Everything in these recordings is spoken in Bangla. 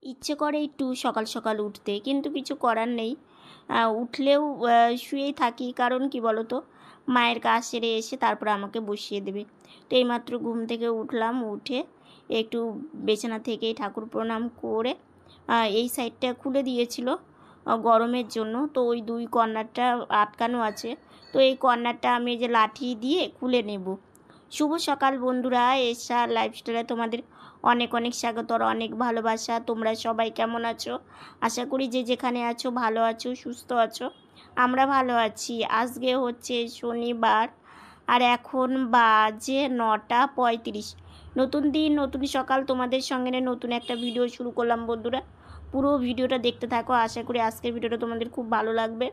ইচ্ছে করে একটু সকাল সকাল উঠতে, কিন্তু কিছু করার নেই। উঠলেও শুয়েই থাকি, কারণ কি বলো তো, মায়ের কাজ সেরে এসে তারপরে আমাকে বসিয়ে দেবে। তো এইমাত্র ঘুম থেকে উঠলাম, উঠে একটু বিছানা থেকেই ঠাকুর প্রণাম করে এই সাইডটা খুলে দিয়েছিল গরমের জন্য, তো ওই 2 কর্নারটা আটকানো আছে। তো এই কর্নারটা আমি এই যে লাঠি দিয়ে খুলে নেব। শুভ সকাল বন্ধুরা, এশা লাইফস্টাইলে তোমাদের অনেক অনেক স্বাগত আর অনেক ভালোবাসা। তোমরা সবাই কেমন আছো? আশা করি যে যেখানে আছো ভালো আছো, সুস্থ আছো। আমরা ভালো আছি। আজকে হচ্ছে শনিবার আর এখন বাজে 9:35। নতুন দিন, নতুন সকাল, তোমাদের সঙ্গে নতুন একটা ভিডিও শুরু করলাম বন্ধুরা। পুরো ভিডিওটা দেখতে থাকো, আশা করি আজকের ভিডিওটা তোমাদের খুব ভালো লাগবে।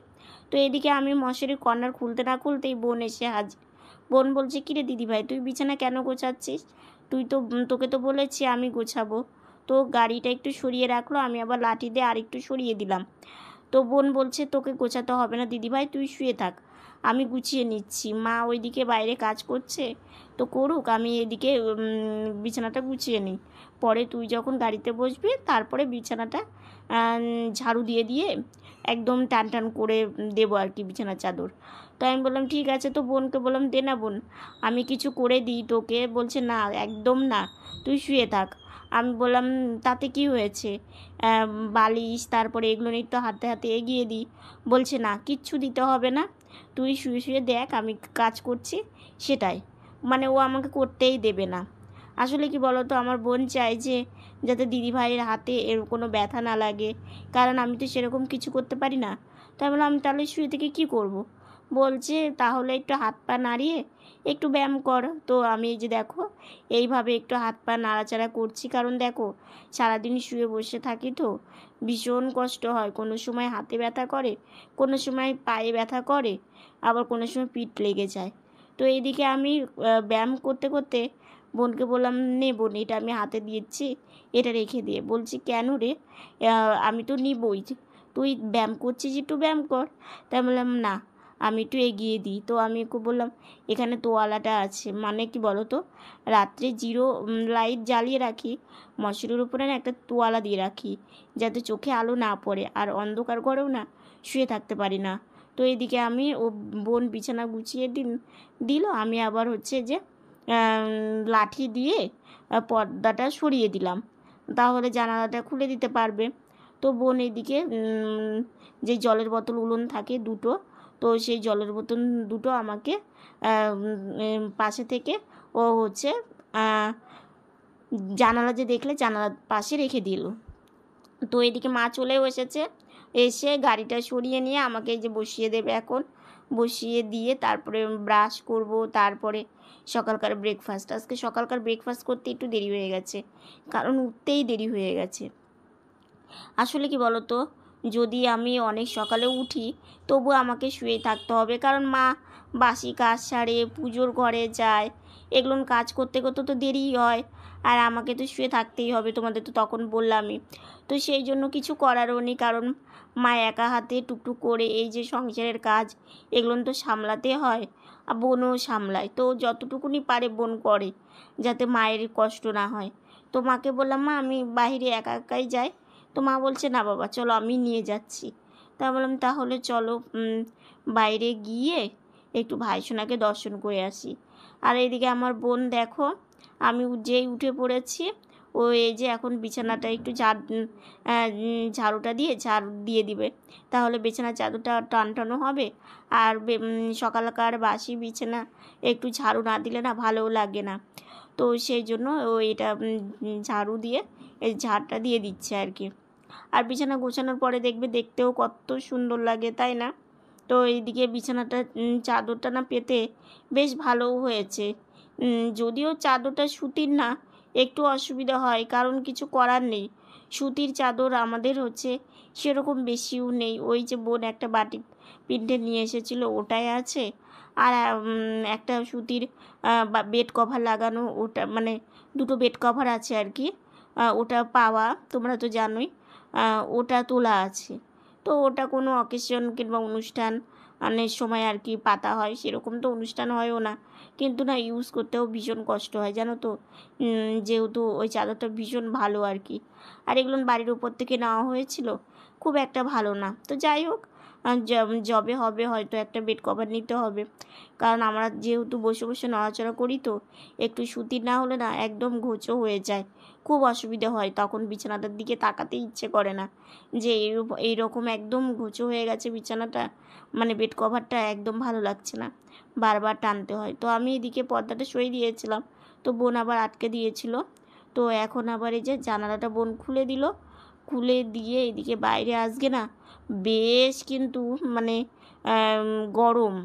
তো এদিকে আমি মশারির কর্নার খুলতে না খুলতেই বোন এসে হাজির। বোন বলছে, কিরে দিদিভাই, তুই বিছানা কেন গোছাচ্ছিস? তোকে তো বলেছি আমি গোছাবো। তো গাড়িটা একটু সরিয়ে রাখলো, আমি আবার লাঠি দিয়ে আর একটু সরিয়ে দিলাম। তো বোন বলছে, তোকে গোছাতে হবে না দিদিভাই, তুই শুয়ে থাক, আমি গুছিয়ে নিচ্ছি। মা ওইদিকে বাইরে কাজ করছে, তো করুক, আমি এদিকে বিছানাটা গুছিয়ে নিই। পরে তুই যখন গাড়িতে বসবি তারপরে বিছানাটা ঝাড়ু দিয়ে দিয়ে একদম টান টান করে দেবো আর কি বিছানার চাদর। তো আমি বললাম ঠিক আছে। তো বোনকে বললাম, দে না বোন, আমি কিছু করে দিই তোকে। বলছে না, একদম না, তুই শুয়ে থাক। আমি বললাম তাতে কি হয়েছে, বালিশ তারপরে এগুলো নিয়ে একটু হাতে হাতে এগিয়ে দিই। বলছে না, কিচ্ছু দিতে হবে না, তুই শুয়ে শুয়ে দেখ আমি কাজ করছি সেটাই। মানে ও আমাকে করতেই দেবে না। আসলে কি বলো তো, আমার বোন চায় যে যাতে দিদিভাইয়ের হাতে এর কোনো ব্যথা না লাগে, কারণ আমি তো সেরকম কিছু করতে পারি না। তাই বললাম, আমি তাহলে শুয়ে থেকে কী করব? বলছে তাহলে একটু হাত পা নাড়িয়ে একটু ব্যায়াম কর। তো আমি এই যে দেখো এইভাবে একটু হাত পা নাড়াচাড়া করছি, কারণ দেখো সারাদিন শুয়ে বসে থাকি তো ভীষণ কষ্ট হয়। কোনো সময় হাতে ব্যথা করে, কোনো সময় পায়ে ব্যথা করে, আবার কোনো সময় পিঠ লেগে যায়। তো এইদিকে আমি ব্যায়াম করতে করতে বোনকে বললাম, নে বোন, এটা আমি হাতে দিয়েছি, এটা রেখে দিয়ে। বলছি কেন রে? আমি তো নিবই, তুই ব্যায়াম করছিস, একটু ব্যায়াম কর। তাই বললাম না, আমি একটু এগিয়ে দিই। তো আমি ওকে বললাম, এখানে তোয়ালাটা আছে, মানে কি বলো তো, রাত্রে জিরো লাইট জ্বালিয়ে রাখি, মশারির উপরে না একটা তোয়ালা দিয়ে রাখি, যাতে চোখে আলো না পড়ে, আর অন্ধকার ঘরেও না শুয়ে থাকতে পারি না। তো এদিকে আমি বোন বিছানা গুছিয়ে দিল, আমি আবার হচ্ছে যে লাঠি দিয়ে পর্দাটা সরিয়ে দিলাম, তাহলে জানালাটা খুলে দিতে পারবে। তো বোন এদিকে যে জলের বোতল উলন থাকে 2টো, তো সেই জলের বোতল 2টো আমাকে পাশে থেকে ও হচ্ছে জানালা যে দেখলে জানালার পাশে রেখে দিল। তো এদিকে মা চলেও এসেছে, এসে গাড়িটা সরিয়ে নিয়ে আমাকে এই যে বসিয়ে দেবে এখন। বসিয়ে দিয়ে তারপরে ব্রাশ করব, তারপরে সকালকার ব্রেকফাস্ট। আজকে সকালকার ব্রেকফাস্ট করতে একটু দেরি হয়ে গেছে, কারণ উঠতেই দেরি হয়ে গেছে। আসলে কি বলো তো, যদি আমি অনেক সকালে উঠি তবু আমাকে শুয়ে থাকতে হবে, কারণ মা বাসি কাজ সারে পুজোর ঘরে যায়, এগুলো কাজ করতে করতে তো দেরিই হয়, আর আমাকে তো শুয়ে থাকতেই হবে, তোমাদের তো তখন বললামই। তো সেই জন্য কিছু করারও নেই, কারণ মা একা হাতে টুকটুক করে এই যে সংসারের কাজ এগুলো তো সামলাতে হয়, আর বোনও সামলায়, তো যতটুকুনি পারে বোন করে যাতে মায়ের কষ্ট না হয়। তো মাকে বললাম, মা আমি বাইরে একা একাই যাই। তো মা বলছে, না বাবা চলো আমি নিয়ে যাচ্ছি। তা বললাম তাহলে চলো বাইরে গিয়ে একটু ভাইসোনাকে দর্শন করে আসি। আর এদিকে আমার বোন দেখো, আমি যেই উঠে পড়েছি, ও এই যে এখন বিছানাটা একটু ঝাড়ু দিয়ে দিবে, তাহলে বিছানার চাদরটা টানটানো হবে। আর সকালকার বাসি বিছানা একটু ঝাড়ু না দিলে না ভালোও লাগে না। তো সেই জন্য ও এটা ঝাড়ু দিয়ে এই ঝাড়টা দিয়ে দিচ্ছে আর কি। আর বিছানা গোছানোর পরে দেখবে দেখতেও কত সুন্দর লাগে, তাই না? তো এইদিকে বিছানাটা চাদরটা না পেতে বেশ ভালোও হয়েছে। যদিও চাদরটা সুতির না, একটু অসুবিধা হয়, কারণ কিছু করার নেই, সুতির চাদর আমাদের হচ্ছে সেরকম বেশিও নেই। ওই যে বোন একটা বাটিক প্রিন্টে নিয়ে এসেছিলো ওটাই আছে, আর একটা সুতির বেড কভার লাগানো, ওটা মানে 2টো বেড কভার আছে আর কি, ওটা পাওয়া তোমরা তো জানোই, ওটা তোলা আছে। তো ওটা কোনো অকেশন কিংবা অনুষ্ঠান অনেক সময় আর কি পাতা হয়, সেরকম তো অনুষ্ঠান হয়ও না, কিন্তু না ইউজ করতেও ভীষণ কষ্ট হয় জানো তো, যেহেতু ওই চাদরটা ভীষণ ভালো আর কি। আর এগুলো বাড়ির উপর থেকে নেওয়া হয়েছিল, খুব একটা ভালো না। তো যাই হোক, যবে হবে হয়তো একটা বেড কভার নিতে হবে, কারণ আমরা যেহেতু বসে বসে নড়াচড়া করি, তো একটু সুতির না হলে না একদম ঘোচো হয়ে যায়, খুব অসুবিধা হয়, তখন বিছানাটার দিকে তাকাতে ইচ্ছে করে না, যে এইরকম একদম ঘোচো হয়ে গেছে বিছানাটা, মানে বেড কভারটা একদম ভালো লাগছে না, বারবার টানতে হয়। তো আমি এদিকে পর্দাটা সরিয়ে দিয়েছিলাম, তো বোন আবার আটকে দিয়েছিল। তো এখন আবার এই যে জানালাটা বোন খুলে দিল, খুলে দিয়ে এদিকে বাইরে আজকে না বেশ কিন্তু মানে গরম,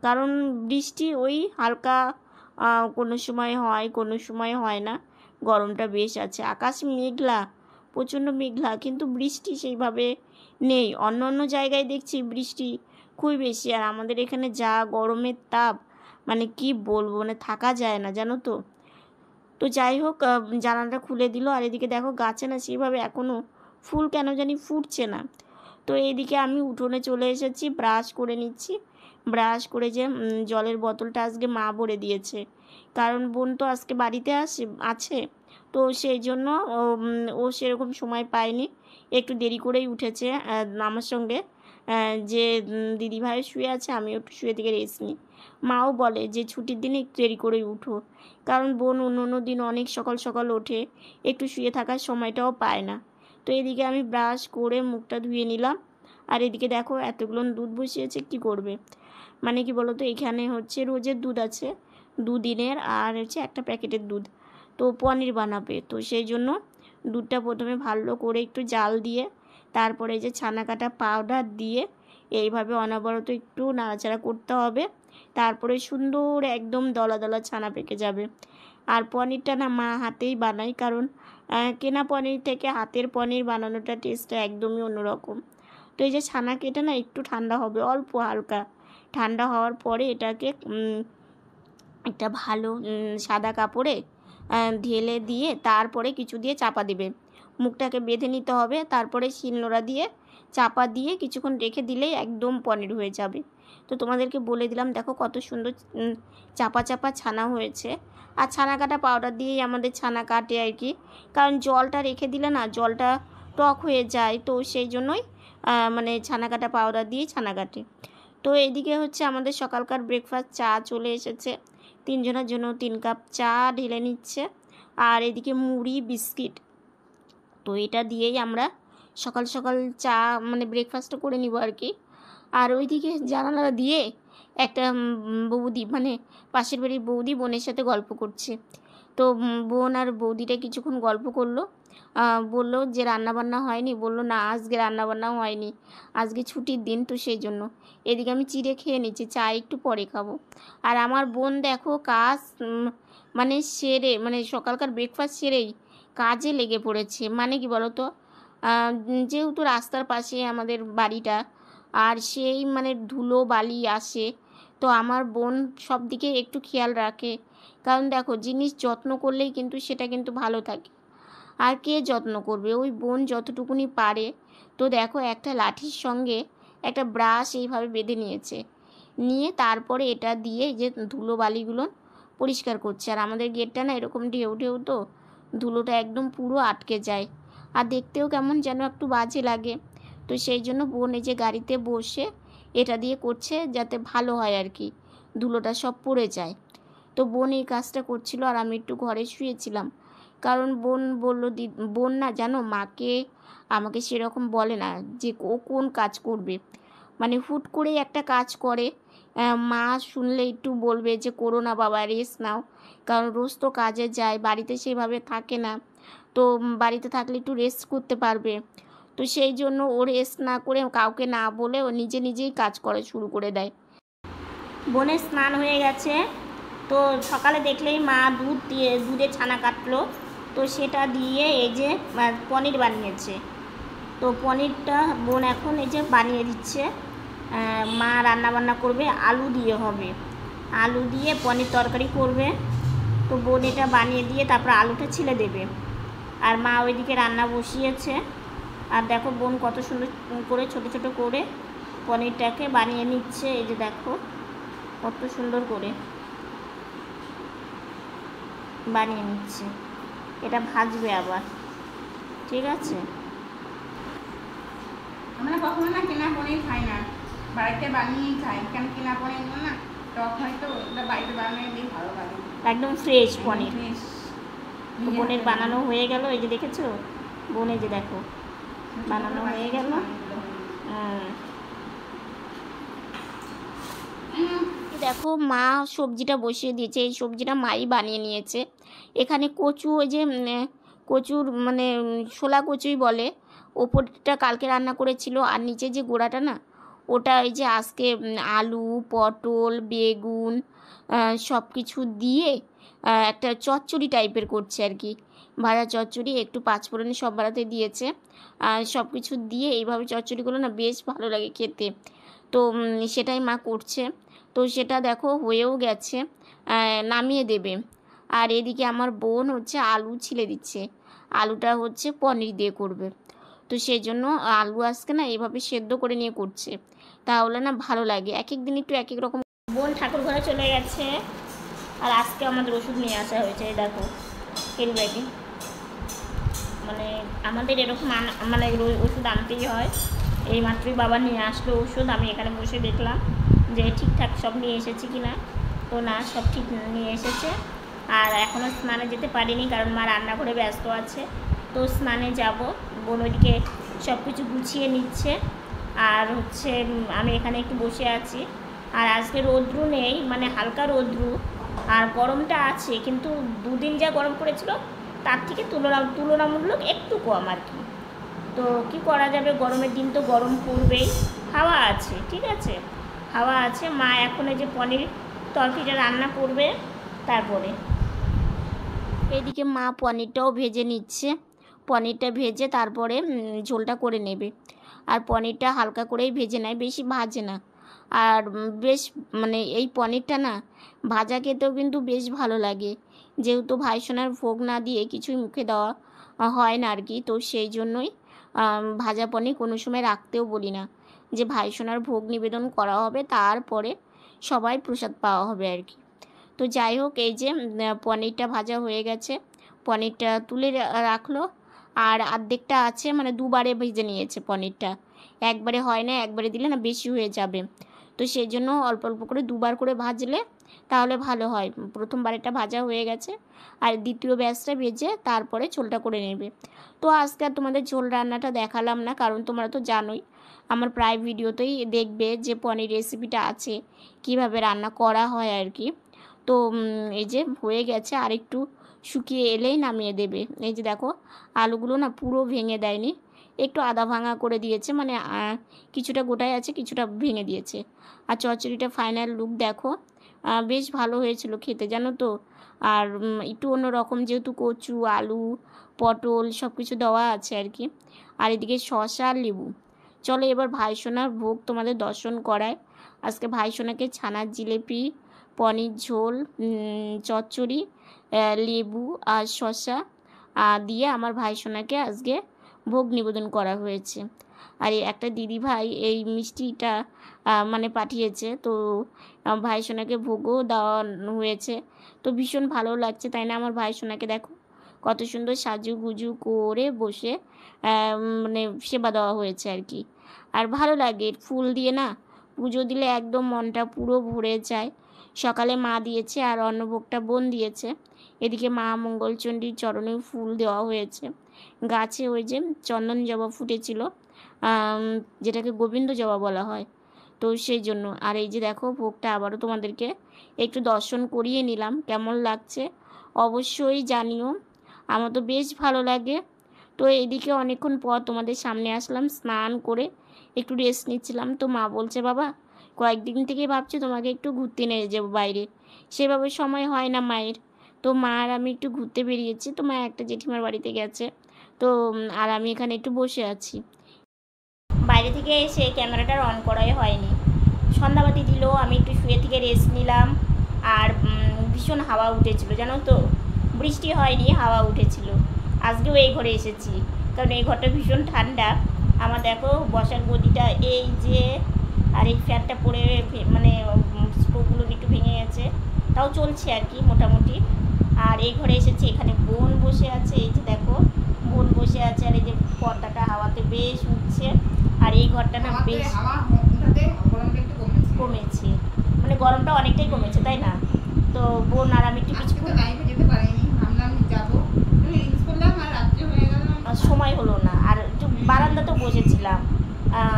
কারণ বৃষ্টি ওই হালকা কোনো সময় হয়, কোনো সময় হয় না, গরমটা বেশ আছে। আকাশ মেঘলা, প্রচণ্ড মেঘলা, কিন্তু বৃষ্টি সেইভাবে নেই। অন্য অন্য জায়গায় দেখছি বৃষ্টি খুবই বেশি, আর আমাদের এখানে যা গরমের তাপ, মানে কি বলবো, মানে থাকা যায় না জানো তো। তো যাই হোক, জানালাটা খুলে দিল, আর এদিকে দেখো গাছে না সেইভাবে এখনও ফুল কেন জানি ফুটছে না। তো এইদিকে আমি উঠোনে চলে এসেছি, ব্রাশ করে নিচ্ছি। ব্রাশ করে যে জলের বোতলটা আজকে মা ভরে দিয়েছে, কারণ বোন তো আজকে বাড়িতে আছে, তো সেই জন্য ও সেরকম সময় পায়নি, একটু দেরি করেই উঠেছে আমার সঙ্গে, যে দিদিভাই শুয়ে আছে, আমি একটু শুয়ে থেকে রেস্ট নিই। মাও বলে যে ছুটির দিনে একটু দেরি করেই উঠো, কারণ বোন অন্য দিন অনেক সকাল সকাল ওঠে, একটু শুয়ে থাকার সময়টাও পায় না। তো এদিকে আমি ব্রাশ করে মুখটা ধুয়ে নিলাম, আর এদিকে দেখো এতগুলো দুধ বসিয়েছে, কি করবে, মানে কি বলো তো, এখানে হচ্ছে রোজের দুধ আছে, দুদিনের, আর হচ্ছে একটা প্যাকেটের দুধ, তো পনির বানাবে, তো সেই জন্য দুধটা প্রথমে ভালো করে একটু জাল দিয়ে, তারপরে যে ছানা কাটা পাউডার দিয়ে এইভাবে অনবরত একটু নাড়াচাড়া করতে হবে, তারপরে সুন্দর একদম দলা দলা ছানা পেকে যাবে। আর পনিরটা না মা হাতেই বানায়, কারণ কেনা পনির থেকে হাতের পনির বানানোটা টেস্টটা একদমই অন্যরকম। তো এই যে ছানা কেটে না একটু ঠান্ডা হবে, অল্প হালকা ঠান্ডা হওয়ার পরে এটাকে একটা ভালো সাদা কাপড়ে ঢেলে দিয়ে তারপরে কিছু দিয়ে চাপা দেবে, মুখটাকে বেঁধে নিতে হবে, তারপরে শিলনোড়া দিয়ে চাপা দিয়ে কিছুক্ষণ রেখে দিলেই একদম পনির হয়ে যাবে। তো তোমাদেরকে বলে দিলাম, দেখো কত সুন্দর চাপা চাপা ছানা হয়েছে। আর ছানা কাটা পাউডার দিয়েই আমাদের ছানা কাটে আর কি, কারণ জলটা রেখে দিলে না জলটা টক হয়ে যায়, তো সেই জন্যই মানে ছানা কাটা পাউডার দিয়েই ছানা কাটে। তো এইদিকে হচ্ছে আমাদের সকালকার ব্রেকফাস্ট, চা চলে এসেছে, 3 জনের জন্য 3 কাপ চা ঢেলে নিচ্ছে, আর এদিকে মুড়ি বিস্কিট, তো এটা দিয়েই আমরা সকাল সকাল চা মানে ব্রেকফাস্টটা করে নিব আর কি। আর ওইদিকে জানালা দিয়ে একটা বৌদি, মানে পাশের বাড়ির বৌদি বোনের সাথে গল্প করছে, তো বোন আর বৌদিটা কিছুক্ষণ গল্প করলো, বললো যে রান্নাবান্না হয়নি, বললো না আজকে রান্নাবান্নাও হয়নি, আজকে ছুটির দিন, তো সেই জন্য। এদিকে আমি চিড়ে খেয়ে নিচ্ছি, চা একটু পরে খাবো। আর আমার বোন দেখো কাজ মানে সেরে, মানে সকালকার ব্রেকফাস্ট সেরেই কাজে লেগে পড়েছে, মানে কি বলো তো, যেহেতু রাস্তার পাশে আমাদের বাড়িটা, আর সেই মানে ধুলো বালি আসে, তো আমার বোন সব দিকে একটু খেয়াল রাখে, কারণ দেখো জিনিস যত্ন করলেই কিন্তু সেটা কিন্তু ভালো থাকে, আর কে যত্ন করবে, ওই বোন যতটুকুনি পারে। তো দেখো একটা লাঠির সঙ্গে একটা ব্রাশ এইভাবে বেঁধে নিয়েছে, নিয়ে তারপরে এটা দিয়ে যে ধুলো বালিগুলো পরিষ্কার করছে। আর আমাদের গেটটা না এরকম ঢেউ ঢেউ, তো ধুলোটা একদম পুরো আটকে যায়, আর দেখতেও কেমন যেন একটু বাজে লাগে। তো সেই জন্য বোন এই যে গাড়িতে বসে এটা দিয়ে করছে, যাতে ভালো হয় আর কি, ধুলোটা সব পড়ে যায়। তো বোন এই কাজটা করছিল, আর আমি একটু ঘরে শুয়েছিলাম, কারণ বোন বলল, বোন না জানো মাকে আমাকে সেরকম বলে না যে ও কোন কাজ করবে, মানে হুট করেই একটা কাজ করে, মা শুনলে একটু বলবে যে করো না বাবা, রেস্ট নাও, কারণ রোজ তো কাজে যায়, বাড়িতে সেভাবে থাকে না, তো বাড়িতে থাকলে একটু রেস্ট করতে পারবে। তো সেই জন্য ও রেস্ট না করে, কাউকে না বলে ও নিজে নিজেই কাজ করা শুরু করে দেয়। বোনের স্নান হয়ে গেছে, তো সকালে দেখলেই মা দুধে ছানা কাটলো, তো সেটা দিয়ে এই যে পনির বানিয়েছে, তো পনিরটা বোন এখন এই যে বানিয়ে দিচ্ছে, মা রান্না করবে, আলু দিয়ে হবে, আলু দিয়ে পনির তরকারি করবে, তো বোন এটা বানিয়ে দিয়ে তারপর আলুটা ছিলে দেবে, আর মা ওইদিকে রান্না বসিয়েছে। আর দেখো বোন কত সুন্দর করে ছোট ছোট করে পনিরটাকে বানিয়ে নিচ্ছে। এই যে দেখো কত সুন্দর করে বানিয়ে নিচ্ছে। এটা ভাজবে আবার, ঠিক আছে। আমরা কখনো না কেনা পনির খাই না, বাড়িতে বানিয়েই খাই। কেন কেনা পনির না টক হয়তো, ওটা বাড়িতে বানিয়ে দিই ভালো লাগে, একদম ফ্রেশ পনির। ফ্রেশ। বোনের বানানো হয়ে গেল, এই যে দেখেছো বোনে, যে দেখো বানানো হয়ে গেল। দেখো মা সবজিটা বসিয়ে দিয়েছে, এই সবজিটা মাই বানিয়ে নিয়েছে। এখানে কচু, ওই যে কচুর মানে শোলা কচুই বলে, ওপরটা কালকে রান্না করেছিল, আর নিচে যে গোড়াটা না ওটা ওই যে আজকে আলু পটল বেগুন সব কিছু দিয়ে একটা চচ্চড়ি টাইপের করছে আর কি, ভাজা চচ্চড়ি, একটু পাঁচফোড়নে সব বাড়াতে দিয়েছে। আর সব কিছু দিয়ে এইভাবে চচ্চড়িগুলো না বেশ ভালো লাগে খেতে, তো সেটাই মা করছে। তো সেটা দেখো হয়েও গেছে, নামিয়ে দেবে। আর এদিকে আমার বোন হচ্ছে আলু ছিলে দিচ্ছে, আলুটা হচ্ছে পনির দিয়ে করবে, তো সেই জন্য আলু আজকে না এভাবে সেদ্ধ করে নিয়ে করছে, তাহলে না ভালো লাগে। এক এক দিন একটু এক এক রকম। বোন ঠাকুর ঘরে চলে গেছে, আর আজকে আমাদের ওষুধ নিয়ে আসা হয়েছে। এই দেখো কেলব্যাগে, মানে আমাদের এরকম মানে ওষুধ আনতেই হয়। এই মাত্রই বাবা নিয়ে আসলো ওষুধ, আমি এখানে বসে দেখলাম যে ঠিকঠাক সব নিয়ে এসেছে কি না, তো না সব ঠিক নিয়ে এসেছে। আর এখনও স্নানে যেতে পারিনি, কারণ মা রান্নাঘরে ব্যস্ত আছে, তো স্নানে যাব। বোন ওইদিকে সব কিছু গুছিয়ে নিচ্ছে, আর হচ্ছে আমি এখানে একটু বসে আছি। আর আজকে রৌদ্রু নেই, মানে হালকা রৌদ্রু, আর গরমটা আছে, কিন্তু দুদিন যা গরম পড়েছিল তার থেকে তুলনামূলক একটু কম আর কি। তো কি করা যাবে, গরমের দিন তো গরম পড়বেই। হাওয়া আছে, ঠিক আছে, হাওয়া আছে। মা এখন এই যে পনির তরকারিটা রান্না করবে, তারপরে এদিকে মা পনিরটাও ভেজে নিচ্ছে। পনিরটা ভেজে তারপরে ঝোলটা করে নেবে। আর পনিরটা হালকা করেই ভেজে নেয়, বেশি ভাজে না। আর বেশ মানে এই পনিরটা না ভাজা খেতেও কিন্তু বেশ ভালো লাগে, যেহেতু ভাইসোনার ভোগ না দিয়ে কিছুই মুখে দেওয়া হয় না আর কি, তো সেই জন্যই ভাজা পনির কোনো সময় রাখতেও বলি না, যে ভাইসোনার ভোগ নিবেদন করা হবে, তারপরে সবাই প্রসাদ পাওয়া হবে আর কি। তো যাই হোক, এই যে পনিরটা ভাজা হয়ে গেছে, পনিরটা তুলে রাখলো। আর অর্ধেকটা আছে, মানে দুবারে ভেজে নিয়েছে পনিরটা, একবারে হয় না, একবারে দিলে না বেশি হয়ে যাবে, তো সেই জন্য অল্প অল্প করে দুবার করে ভাজলে তাহলে ভালো হয়। প্রথমবারেরটা ভাজা হয়ে গেছে, আর দ্বিতীয় ব্যাচটা ভেজে তারপরে ঝোলটা করে নেবে। তো আজকে আর তোমাদের ঝোল রান্নাটা দেখালাম না, কারণ তোমরা তো জানোই আমার প্রায় ভিডিওতেই দেখবে যে পনির রেসিপিটা আছে, কিভাবে রান্না করা হয় আর কি। তো এই যে হয়ে গেছে, আর একটু শুকিয়ে এলেই নামিয়ে দেবে। এই যে দেখো আলুগুলো না পুরো ভেঙে দেয়নি, একটু আধা ভাঙা করে দিয়েছে, মানে কিছুটা গোটায় আছে, কিছুটা ভেঙে দিয়েছে। আর চচ্চড়িটা ফাইনাল লুক দেখো, বেশ ভালো হয়েছিল খেতে, জানো তো। আর একটু অন্যরকম, যেহেতু কচু আলু পটল সব কিছু দেওয়া আছে আর কি। আর এদিকে শসা আর লেবু। চলো এবার ভাইসোনার ভোগ তোমাদের দর্শন করায়। আজকে ভাইসোনাকে ছানার জিলেপি, পনির ঝোল, চচ্চড়ি, লেবু আর শসা দিয়ে আমার ভাইসোনাকে আজকে ভোগ নিবেদন করা হয়েছে। আর একটা দিদিভাই এই মিষ্টিটা মানে পাঠিয়েছে, তো ভাইসোনাকে ভোগও দেওয়া হয়েছে, তো ভীষণ ভালো লাগছে, তাই না। আমার ভাইসোনাকে দেখো কত সুন্দর সাজুগুজু করে বসে মানে সেবা দেওয়া হয়েছে আর কি। আর ভালো লাগে ফুল দিয়ে না পুজো দিলে, একদম মনটা পুরো ভরে যায়। সকালে মা দিয়েছে, আর অন্নভোগটা বোন দিয়েছে। এদিকে মা মঙ্গলচণ্ডীর চরণে ফুল দেওয়া হয়েছে। গাছে ওই যে চন্দন জবা ফুটেছিল, যেটাকে গোবিন্দ জবা বলা হয়, তো সেই জন্য। আর এই যে দেখো ভোগটা আবারও তোমাদেরকে একটু দর্শন করিয়ে নিলাম, কেমন লাগছে অবশ্যই জানিও, আমার তো বেশ ভালো লাগে। তো এইদিকে অনেকক্ষণ পর তোমাদের সামনে আসলাম, স্নান করে একটু রেস্ট নিচ্ছিলাম। তো মা বলছে বাবা কয়েকদিন থেকে ভাবছি তোমাকে একটু ঘুরতে নিয়ে যাবো বাইরে, সেভাবে সময় হয় না মায়ের। তো মা আর আমি একটু ঘুরতে বেরিয়েছি, তো মা একটা জেঠিমার বাড়িতে গেছে, তো আর আমি এখানে একটু বসে আছি। বাইরে থেকে এসে ক্যামেরাটা অন করাই হয়নি, সন্ধ্যাবাতি দিল, আমি একটু শুয়ে থেকে রেস্ট নিলাম। আর ভীষণ হাওয়া উঠেছিল, জানো তো, বৃষ্টি হয়নি, হাওয়া উঠেছিল। আজকেও এই ঘরে এসেছি, কারণ এই ঘরটা ভীষণ ঠান্ডা। আমার দেখো বসার গদিটা এই যে আর এই ফ্যানটা পড়ে মানে স্টোভগুলো একটু ভেঙে গেছে, তাও চলছে আর কি মোটামুটি। আর এই ঘরে এসেছি, এখানে বোন বসে আছে, এই যে দেখো বোন বসে আছে, আর এই যে পর্দাটা হাওয়াতে বেশ উঠছে। আর এই ঘরটা না বেশ কমেছে, মানে গরমটা অনেকটাই কমেছে, তাই না? তো বোন আর আমি একটু কিছু সময় হলো না, আর একটু বারান্দাতেও বসেছিলাম,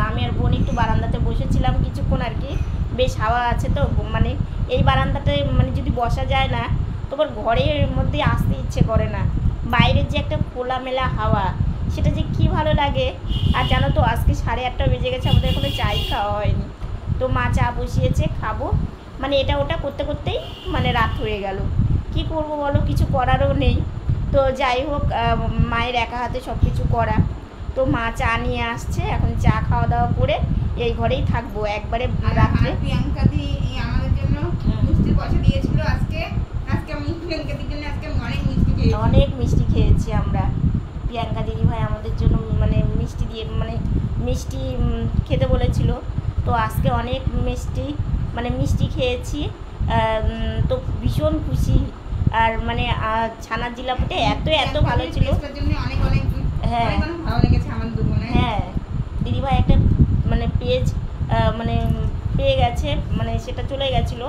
আমি আর বোন একটু বারান্দাতে বসেছিলাম কিছুক্ষণ আর কি, বেশ হাওয়া আছে তো, মানে এই বারান্দাটায় মানে যদি বসা যায় না তোমার ঘরের মধ্যে আসতে ইচ্ছে করে না, বাইরের যে একটা খোলামেলা হাওয়া সেটা যে কী ভালো লাগে। আর জানো তো আজকে 8:30 বেজে গেছে, আমাদের এখনো চাই খাওয়া হয়নি। তো মা চা বসিয়েছে, খাবো, মানে এটা ওটা করতে করতেই মানে রাত হয়ে গেল। কি করব বলো, কিছু করারও নেই। তো যাই হোক, মায়ের একা হাতে সব কিছু করা। তো মা চা নিয়ে আসছে, এখন চা খাওয়া দাওয়া করে এই ঘরেই থাকবো একবারে রাত্রে। প্রিয়াঙ্কা দি আমাদের জন্য মিষ্টির পয়সা দিয়েছিল আজকে, আমি প্রিয়াঙ্কা দির জন্য আজকে অনেক মিষ্টি খেয়েছি আমরা। প্রিয়াঙ্কা দিদি ভাই আমাদের জন্য মানে মিষ্টি দিয়ে মানে মিষ্টি খেতে বলেছিল, তো আজকে অনেক মিষ্টি খেয়েছি। তো ভীষণ খুশি। আর মানে ছানার জিলাপিটা এত ভালো ছিল। হ্যাঁ ভালো লেগেছে আমার দুজনে। হ্যাঁ, দিদিভাই একটা মানে পেজ মানে পেয়ে গেছে, মানে সেটা চলে গেছিলো,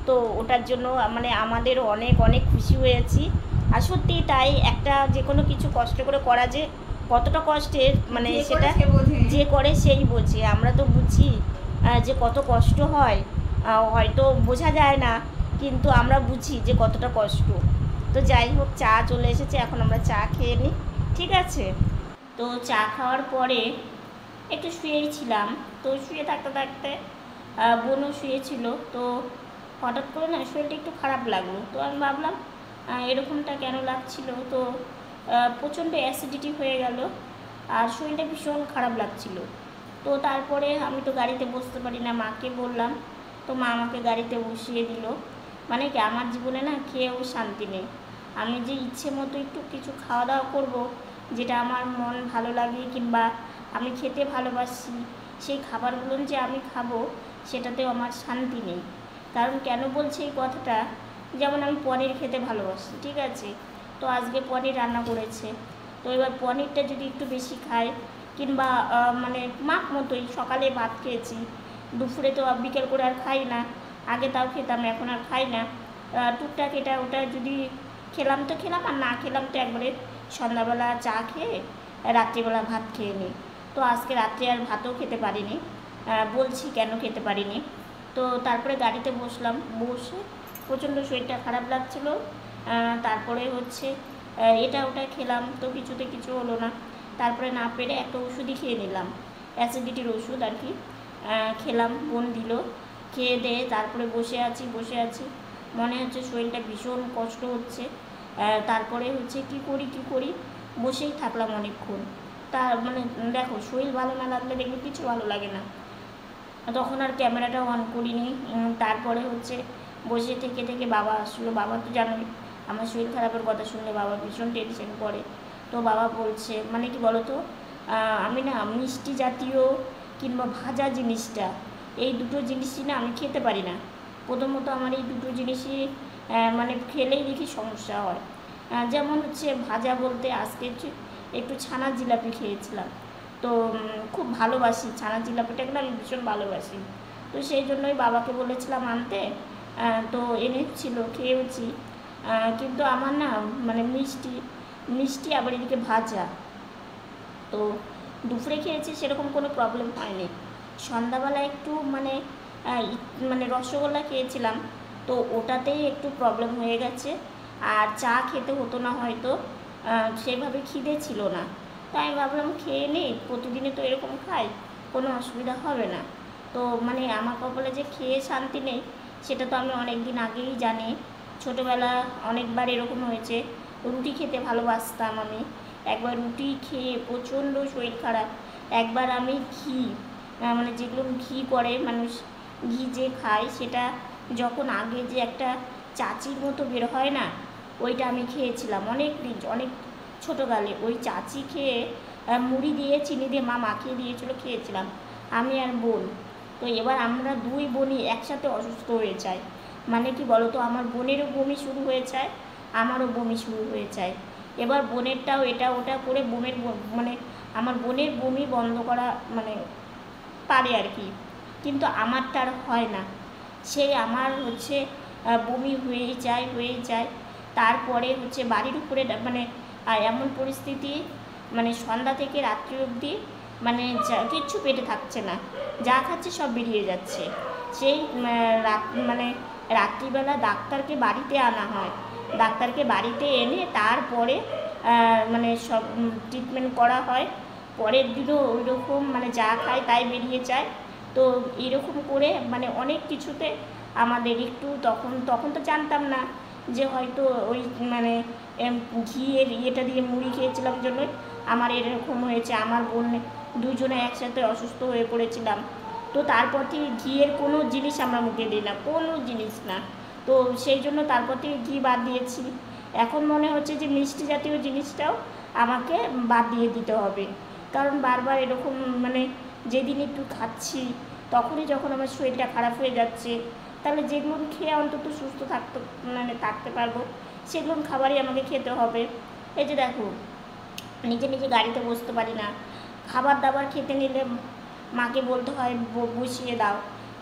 তো ওটার জন্য মানে আমাদের অনেক অনেক খুশি হয়েছি। আর সত্যিই তাই, একটা যে কোনো কিছু কষ্ট করে করা যে কতটা কষ্টের, মানে সেটা যে করে সেই বোঝে। আমরা তো বুঝি যে কত কষ্ট হয়, হয়তো বোঝা যায় না, কিন্তু আমরা বুঝি যে কতটা কষ্ট। তো যাই হোক, চা চলে এসেছে, এখন আমরা চা খেয়ে নিই, ঠিক আছে? তো চা খাওয়ার পরে একটু শুয়েই ছিলাম, তো শুয়ে থাকতে থাকতে বোনও শুয়েছিল, তো হঠাৎ করে না শরীরটা একটু খারাপ লাগলো। তো আমি ভাবলাম এরকমটা কেন লাগছিল, তো প্রচণ্ড অ্যাসিডিটি হয়ে গেল আর শরীরটা ভীষণ খারাপ লাগছিল। তো তারপরে আমি তো গাড়িতে বসতে পারি না, মাকে বললাম, তো মা আমাকে গাড়িতে বসিয়ে দিল। মানে কি, আমার জীবনে না খেয়েও শান্তি নেই। আমি যে ইচ্ছে মতো একটু কিছু খাওয়া দাওয়া করবো, যেটা আমার মন ভালো লাগে কিংবা আমি খেতে ভালোবাসি, সেই খাবারগুলো যে আমি খাবো সেটাতেও আমার শান্তি নেই। কারণ কেন বলছি এই কথাটা, যেমন আমি পনির খেতে ভালোবাসি, ঠিক আছে? তো আজকে পনির রান্না করেছে, তো এবার পনিরটা যদি একটু বেশি খাই কিংবা মানে মাপ মতোই, সকালে ভাত খেয়েছি, দুপুরে তো বিকেল করে আর খাই না, আগে তাও খেতাম, এখন আর খাই না, টুকটাক এটা ওটা যদি খেলাম তো খেলাম, আর না খেলাম তো একবারে সন্ধ্যাবেলা চা খেয়ে রাত্রিবেলা ভাত খেয়ে নিই। তো আজকে রাত্রে আর ভাতও খেতে পারিনি, বলছি কেন খেতে পারিনি। তো তারপরে গাড়িতে বসলাম, বসে প্রচণ্ড শরীরটা খারাপ লাগছিলো, তারপরে হচ্ছে এটা ওটা খেলাম, তো কিছুতে কিছু হলো না। তারপরে না পেরে একটা ওষুধই খেয়ে নিলাম, অ্যাসিডিটির ওষুধ আর কি, খেলাম, বোন দিল, খেয়ে দিয়ে তারপরে বসে আছি, মনে হচ্ছে শরীরটা ভীষণ কষ্ট হচ্ছে। তারপরে হচ্ছে কি করি, বসেই থাকলাম অনেকক্ষণ। মানে দেখো, শরীর ভালো না লাগলে দেখবে কিছু ভালো লাগে না, তখন আর ক্যামেরাটাও অন করিনি। তারপরে হচ্ছে বসে থেকে বাবা আসলো। বাবা তো জানোই আমার শরীর খারাপের কথা শুনলে বাবা ভীষণ টেনশন করে। তো বাবা বলছে, মানে কি বলো তো, আমি না মিষ্টি জাতীয় কিংবা ভাজা জিনিসটা, এই দুটো জিনিসই না আমি খেতে পারি না। প্রথমত আমার এই দুটো জিনিসই মানে খেলেই দেখি সমস্যা হয়। যেমন হচ্ছে ভাজা বলতে আজকে একটু ছানার জিলাপি খেয়েছিলাম, তো খুব ভালোবাসি ছানার জিলাপিটাকে না, আমি ভীষণ ভালোবাসি। তো সেই জন্যই বাবাকে বলেছিলাম আনতে, তো এনেছিল, খেয়েওছি। কিন্তু আমার না মানে মিষ্টি আবার এদিকে ভাজা, তো দুপুরে খেয়েছি সেরকম কোনো প্রবলেম হয়নি। সন্ধ্যাবেলা একটু মানে রসগোল্লা খেয়েছিলাম, তো ওটাতেই একটু প্রবলেম হয়ে গেছে। আর চা খেতে হতো না হয়তো, সেভাবে খিদে ছিল না, তাই আমি ভাবলাম খেয়ে নিই, প্রতিদিনে তো এরকম খাই, কোনো অসুবিধা হবে না। তো মানে আমার কপালে যে খেয়ে শান্তি নেই সেটা তো আমি অনেক দিন আগেই জানি। ছোটোবেলা অনেকবার এরকম হয়েছে, রুটি খেতে ভালোবাসতাম আমি, একবার রুটি খেয়ে প্রচণ্ড শরীর খারাপ। একবার আমি ঘি, মানে যেগুলো ঘি করে মানুষ, ঘি যে খায় সেটা যখন আগে যে একটা চাচির মতো বের হয় না, ওইটা আমি খেয়েছিলাম অনেক ছোটোকালে। ওই চাচি খেয়ে মুড়ি দিয়ে চিনি দিয়ে মা মাখিয়ে দিয়েছিলো, খেয়েছিলাম আমি আর বোন। তো এবার আমরা দুই বোনই একসাথে অসুস্থ হয়ে যাই। মানে কি বলো তো, আমার বোনেরও বমি শুরু হয়ে যায়, আমারও বমি শুরু হয়ে যায়। এবার বোনেরটাও এটা ওটা করে মানে আমার বোনের বমি বন্ধ করা মানে পারে আর কি, কিন্তু আমারটা আর হয় না। সেই আমার হচ্ছে বমি হয়েই যায়। তারপরে হচ্ছে বাড়ির উপরে মানে এমন পরিস্থিতি, মানে সন্ধ্যা থেকে রাত্রি অবধি মানে কিচ্ছু পেটে থাকছে না, যা খাচ্ছে সব বেরিয়ে যাচ্ছে। সেই মানে রাত্রিবেলা ডাক্তারকে বাড়িতে আনা হয়, ডাক্তারকে বাড়িতে এনে তারপরে মানে সব ট্রিটমেন্ট করা হয়। পরের দিনও ওই রকম মানে যা খায় তাই বেরিয়ে যায়। তো এরকম করে মানে অনেক কিছুতে আমাদের একটু তখন তো জানতাম না যে হয়তো ওই মানে ঘিয়ের ইয়েটা দিয়ে মুড়ি খেয়েছিলাম জন্যই আমার এরকম হয়েছে। আমার বোন দুজনে একসাথে অসুস্থ হয়ে পড়েছিলাম। তো তারপর থেকে ঘিয়ের কোনো জিনিস আমরা মুখে দিই না, কোনো জিনিস না। তো সেই জন্য তারপর থেকে ঘি বাদ দিয়েছি। এখন মনে হচ্ছে যে মিষ্টি জাতীয় জিনিসটাও আমাকে বাদ দিয়ে দিতে হবে, কারণ বারবার এরকম মানে যেদিন একটু খাচ্ছি তখনই যখন আমার শরীরটা খারাপ হয়ে যাচ্ছে, তাহলে যেগুলো খেয়ে অন্তত সুস্থ থাকতে পারবো সেগুলো খাবারই আমাকে খেতে হবে। এই যে দেখো, নিজে গাড়িতে বসতে পারি না, খাবার দাবার খেতে নিলে মাকে বলতে হয় বসিয়ে দাও।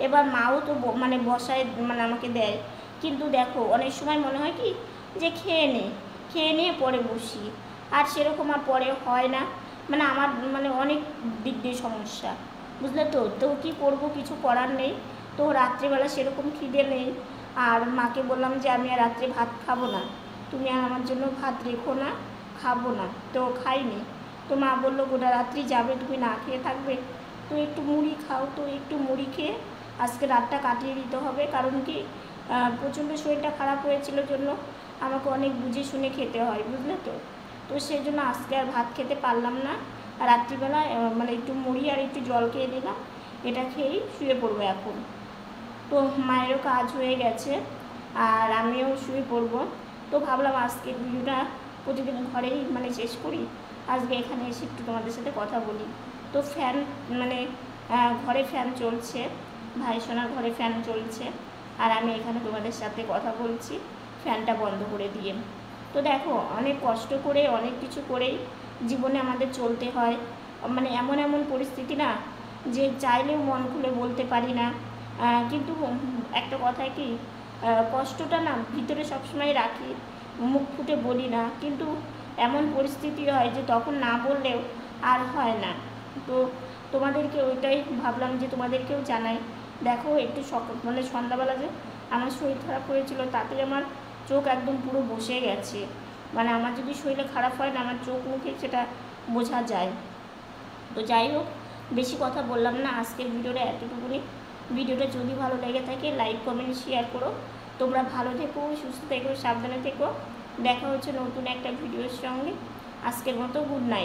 এবার মাও তো মানে বসায় মানে আমাকে দেয়, কিন্তু দেখো অনেক সময় মনে হয় কি যে খেয়ে নিয়ে পরে বসি, আর সেরকম আর পরে হয় না। মানে আমার মানে অনেক দিক দিয়ে সমস্যা, বুঝলে তো। তো কী করবো, কিছু করার নেই। তো রাত্রিবেলা সেরকম খিদে নেই, আর মাকে বললাম যে আমি আর রাত্রে ভাত খাবো না, তুমি আর আমার জন্য ভাত রেখো না, খাবো না। তো খাইনি। তো মা বললো গোটা রাত্রি যাবে, তুমি না খেয়ে থাকবে, তো একটু মুড়ি খাও। তো একটু মুড়ি খেয়ে আজকে রাতটা কাটিয়ে দিতে হবে, কারণ কি প্রচণ্ড শরীরটা খারাপ হয়েছিল জন্য আমাকে অনেক বুঝে শুনে খেতে হয়, বুঝলে তো। তো সেই জন্য আজকে আর ভাত খেতে পারলাম না, আর রাত্রিবেলায় মানে একটু মুড়ি আর একটু জল খেয়ে দিলাম, এটা খেয়েই শুয়ে পড়বো এখন। তো মায়েরও কাজ হয়ে গেছে আর আমিও শুয়ে পড়বো। তো ভাবলাম আজকে ভিডিওটা প্রতিদিন ঘরেই মানে শেষ করি, আজকে এখানে এসে একটু তোমাদের সাথে কথা বলি। তো ফ্যান মানে ঘরে ফ্যান চলছে, ভাই সোনার ঘরে ফ্যান চলছে, আর আমি এখানে তোমাদের সাথে কথা বলছি ফ্যানটা বন্ধ করে দিয়ে। তো দেখো, অনেক কষ্ট করে অনেক কিছু করেই জীবনে আমাদের চলতে হয়। মানে এমন পরিস্থিতি না যে চাইলেও মন খুলে বলতে পারি না, কিন্তু একটা কথায় কি কষ্টটা না ভিতরে সবসময় রাখি, মুখ ফুটে বলি না, কিন্তু এমন পরিস্থিতি হয় যে তখন না বললেও আর হয় না। তো তোমাদেরকে ওইটাই ভাবলাম যে তোমাদেরকেও জানাই। দেখো একটু মানে সন্ধ্যাবেলা যে আমার শরীর খারাপ হয়েছিল, তাতে আমার চোখ একদম পুরো বসে গেছে। মানে আমার যদি শরীরে খারাপ হয় না, আমার চোখ মুখে সেটা বোঝা যায়। তো যাই হোক, বেশি কথা বললাম না, আজকের ভিডিওটা এতটুকুনি। ভিডিওটা যদি ভালো লেগে থাকে লাইক কমেন্ট শেয়ার করো। তোমরা ভালো থেকো, সুস্থ থেকো, সাবধানে থেকো। দেখা হচ্ছে নতুন একটা ভিডিওর সঙ্গে। আজকের মতো গুড নাইট।